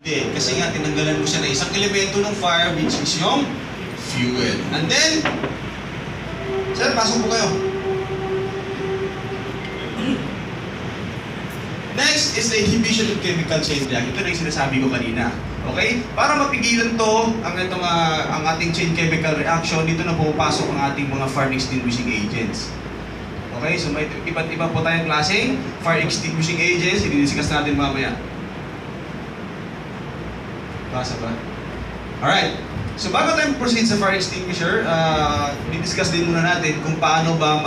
Hindi, kasi nga tinanggalan mo siya na isang elemento ng fire which is yung fuel. And then, sir, pasok po kayo. Next is the inhibition of chemical chain reaction. Ito na yung sinasabi ko kanina. Okay? Para mapigilan to, ang ating chain chemical reaction, dito na pumapasok ang ating mga fire extinguishing agents. Okay? So may iba't iba po tayong klaseng fire extinguishing agents. I-discuss natin mamaya. Basa ba? Alright. So bago tayo proceed sa fire extinguisher, i-discuss din muna natin kung paano ba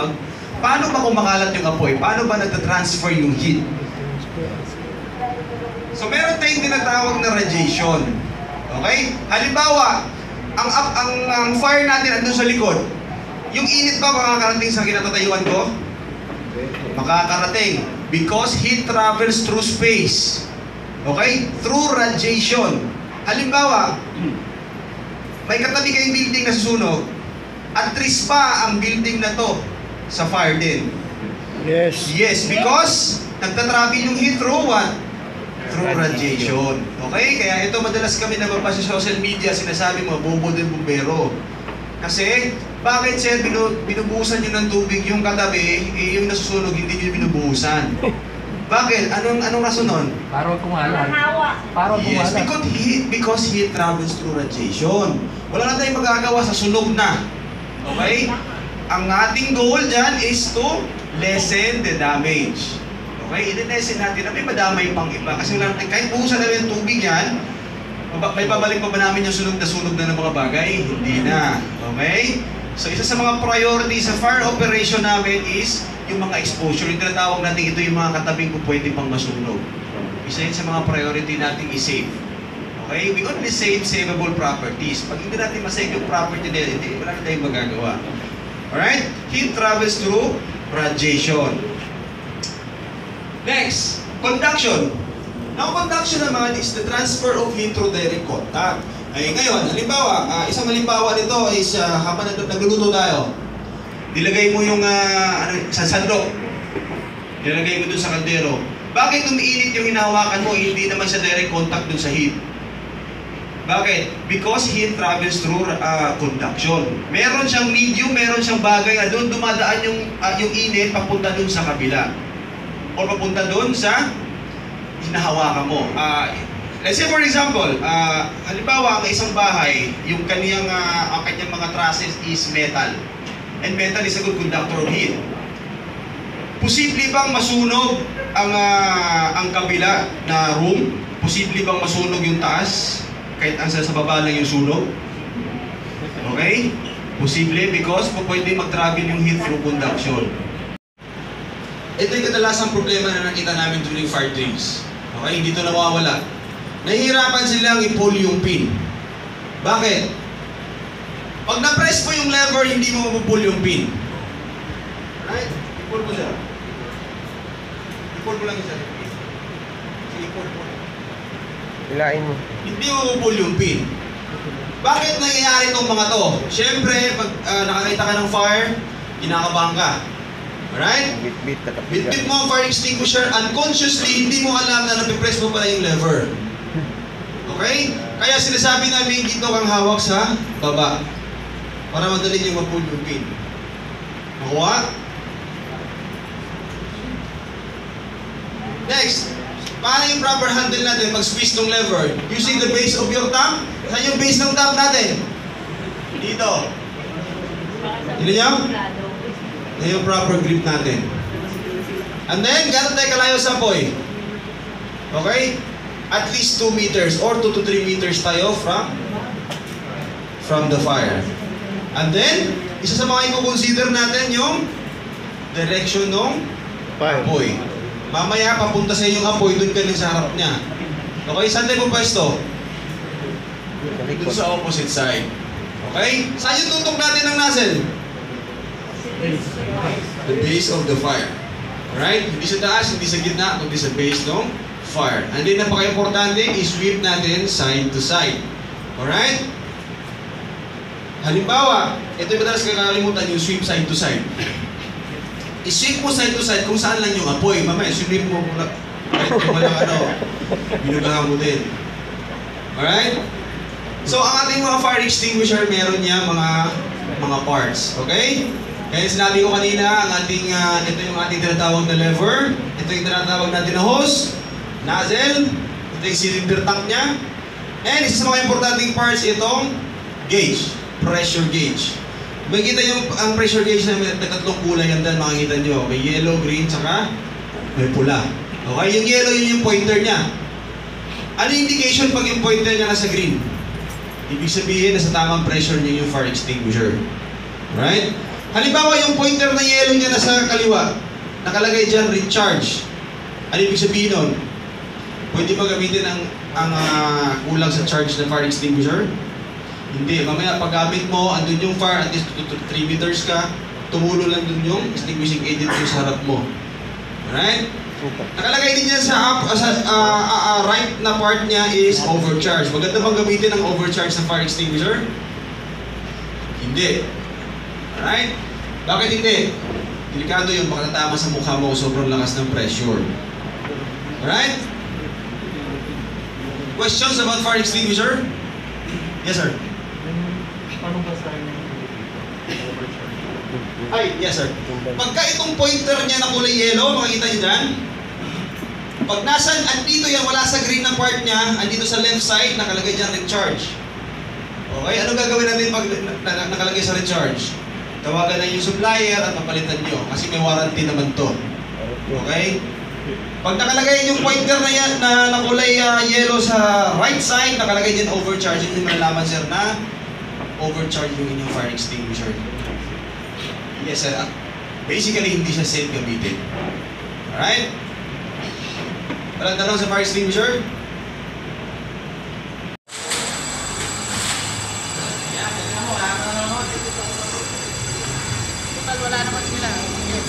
kumakalat yung apoy? Paano ba nagtatransfer yung heat? So meron tayong tinatawag na radiation. Okay? Halimbawa, ang fire natin andun sa likod. Yung init ba makakarating sa kinatatayuan ko? Makakarating. Because heat travels through space. Okay? Through radiation. Halimbawa, may katabi kayong building na susunog, at least pa ang building na to sa fire din. Yes. Yes, because nagtatravel yung heat through what? Through radiation. Okay? Kaya ito madalas kami nababasa sa social media, sinasabi mo, bobo din bumbero. Kasi, bakit sir, binubuhusan nyo ng tubig yung katabi, yung nasusunog, hindi nyo binubuhusan? Bakit? Anong rason nun? Para kumalat. Para Yes, kumalat. because heat travels through radiation. Wala na tayong magagawa sa sunog na. Okay? Ang ating goal dyan is to lessen the damage. Okay? I-lessen natin na may madamay pang iba. Kasi wala natin, kahit buhusan namin yung tubig yan, may pabalik pa ba namin yung sunog na ng mga bagay? Hindi na. Okay? So, isa sa mga priority sa fire operation namin is yung mga exposure. Yung tinatawag natin ito yung mga katabing kung pwede pang masunog. Isa yun sa mga priority natin is-save. Okay? We only save savable properties. Pag hindi natin masave yung property nila, hindi wala na tayong magagawa. Alright? Heat travels through radiation. Next, conduction. Now, conduction naman is the transfer of heat through direct contact. Ay, ngayon, halimbawa, isang halimbawa nito is habang nagluluto tayo, nilagay mo yung sa sandok. Nilagay mo dun sa kaldero. Bakit umiinit yung hinahawakan mo, hindi naman sa direct contact dun sa heat? Bakit? Because heat travels through conduction. Meron siyang medium, meron siyang bagay na doon dumadaan yung init papunta dun sa kabila. O papunta dun sa hinahawakan mo. Let's say for example, halimbawa ang isang bahay, yung kanyang mga trusses is metal. And metal is a good conductor of heat. Posible bang masunog ang kabila na room? Posible bang masunog yung taas? Kahit ang sa baba lang yung sunog? Okay? Posible because pwede mag-travel yung heat through conduction. Ito yung kadalasang problema na nakita namin during fire drills. Okay? Hindi ito nawawala. Nahihirapan silang i-pull yung pin. Bakit? Pag na-press mo yung lever, hindi mo mapupull yung pin. Right? I-pull mo siya. I-pull mo lang siya. Sige, i-pull mo. Hilain mo. Hindi mo mapupull yung pin. Bakit nangyayari itong mga to? Siyempre, pag nakakita ka ng fire, kinakabahan ka. Alright? Bit-bit mo ang fire extinguisher, unconsciously, hindi mo alam na napipress mo pala yung lever. Okay? Kaya sinasabi namin dito kang hawak sa baba. Para madali nyo ma-pull yung pin. Makuha? Next, paano yung proper handle natin pag-squeeze ng lever? Using the base of your thumb. Saan yung base ng thumb natin? Dito. Dito nyo? Yan yung proper grip natin. And then, gano'n tayo kalayo sa apoy? Okay? At least 2 meters or 2 to 3 meters tayo from the fire. And then, isa sa mga i-consider natin yung direction ng apoy. Mamaya, papunta sa yung apoy, doon ka lang sa harap niya. Okay? Saan tayo pwesto? Doon sa opposite side. Okay? Saan yung tutok natin ng nozzle? The base of the fire. Alright? Hindi sa taas, hindi sa gitna, kundi sa base ng fire. And then, napaka-importante, i-sweep natin side to side. Alright? Halimbawa, ito yung madalas kakalimutan yung sweep side to side. I-sweep mo side to side kung saan lang yung apoy. Mamaya, sweep mo kahit walang binugahan mo din. Alright? So, ang ating mga fire extinguisher, meron niya mga parts. Okay? Kaya sinabi ko kanina, ito yung ating tinatawag na lever. Ito yung tinatawag natin na hose, nozzle. Ito yung cylinder tank niya. And isa sa mga importanteng parts, itong gauge, pressure gauge. Makikita yung ang pressure gauge na may tatlong kulay yan dyan, makikita nyo. May yellow, green, saka may pula. Okay, yung yellow yun yung pointer niya. Ano yung indication pag yung pointer niya nasa green? Ibig sabihin nasa tamang pressure niya yung fire extinguisher. Right? Halimbawa yung pointer na yellow niya nasa kaliwa, nakalagay dyan recharge. Ano ibig sabihin nun? Pwede ba gamitin ang kulang sa charge ng fire extinguisher? Hindi. Mamaya paggamit mo, andun yung fire, at least 3 meters ka, tumulo lang dun yung extinguishing agent yung sa harap mo. Alright? Nakalagay din yan sa right na part niya is overcharge. Maganda bang gamitin ang overcharge ng fire extinguisher? Hindi. Alright? Bakit hindi? Delikado yun, baka natama sa mukha mo, sobrang lakas ng pressure. Alright? Questions about fire extinguisher? Yes, sir. Paano ba sa kanya overcharge? Ay, yes, sir. Pagka itong pointer niya na kulay yellow, makikita niyo dyan. Pag andito yan, wala sa green na part niya, andito sa left side, nakalagay dyan recharge. Okay, ano gagawin natin pag nakalagay sa recharge? Tawagan na yung supplier at papalitan nyo, kasi may warranty naman to. Okay? Pag nakalagay yung pointer na yan na kulay yellow sa right side, nakalagay din overcharge, yun yung malalaman, sir, na overcharge yung inyong fire extinguisher. Yes, sir. Basically, hindi siya safe gamitin. Alright? Walang tanong sa fire extinguisher? Wala naman sila. Yes.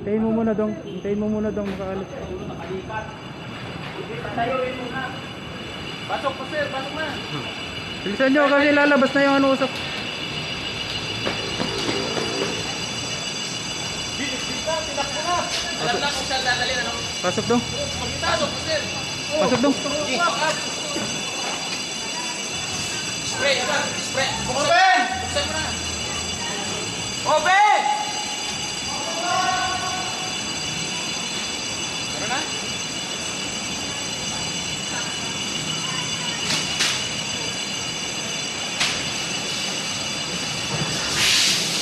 Hintayin mo muna dong makakalit. Pasok po sir, pasok na. Bilisan nyo kasi lalabas na yung usok. Tinakbo na. Alam na kung saan dadalhin, ano? Pasok dong. Pasok po sir. Pasok dong. Spray, spray. Buksan mo na. Open! Meron na?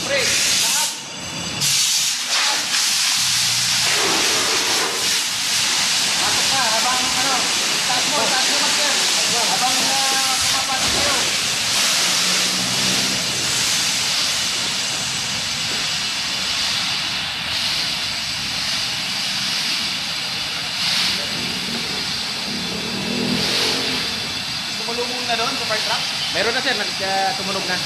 Spray. Pasok na, habang taas mo, master. Habang kumapasok kayo. Tumulong na doon sa fire truck? Meron na sir, tumunog na.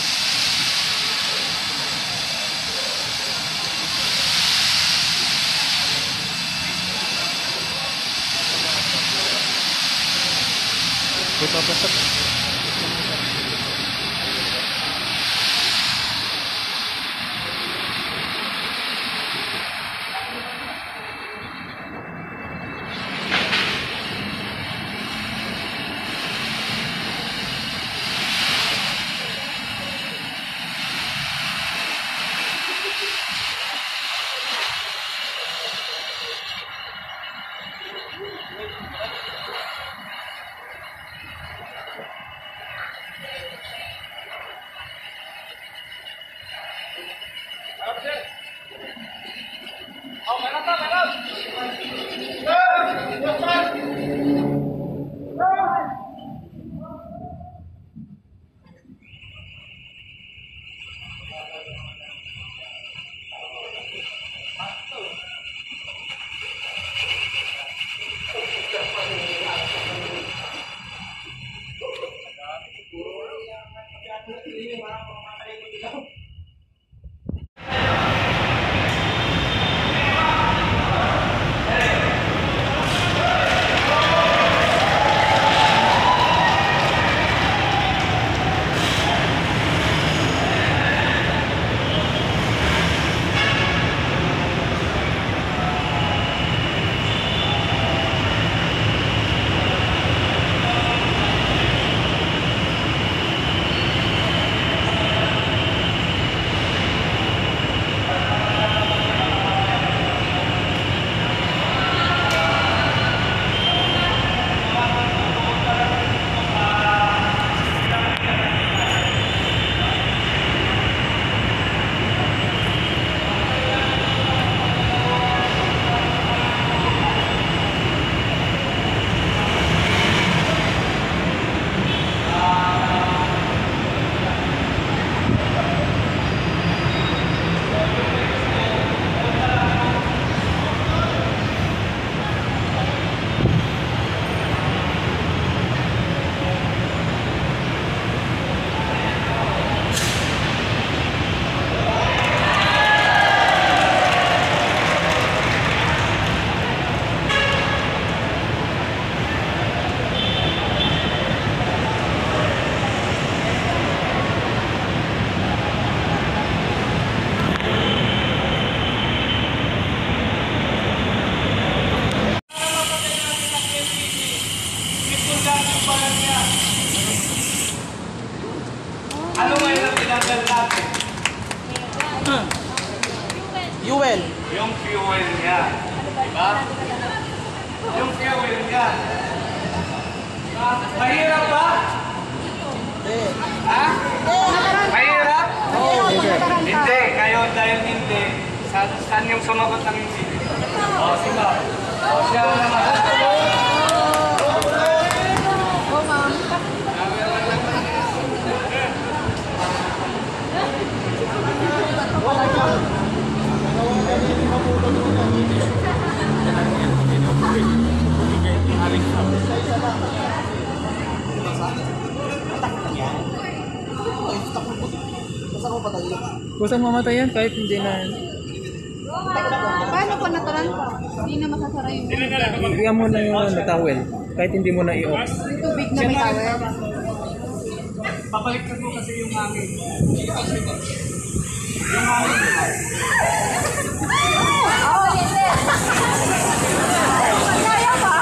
Ito pasok. Ano ngayon ang tinanggal natin? Fuel. Yung fuel niya. Diba? Yung fuel niya. Mahirap ba? Ha? Mahirap? Hindi. Ngayon dahil hindi. Saan yung sumagot ng hindi? O, sino? O, siya naman. Kusang mamatay yan kahit hindi na. Paano pa natural pa? Hindi na masasara yung Bigyan mo na yung towel. Kahit hindi mo na i-off. yung tubig na may towel. Pabaliktad mo kasi yung hangin. Oh, yes, yes. Kaya ba?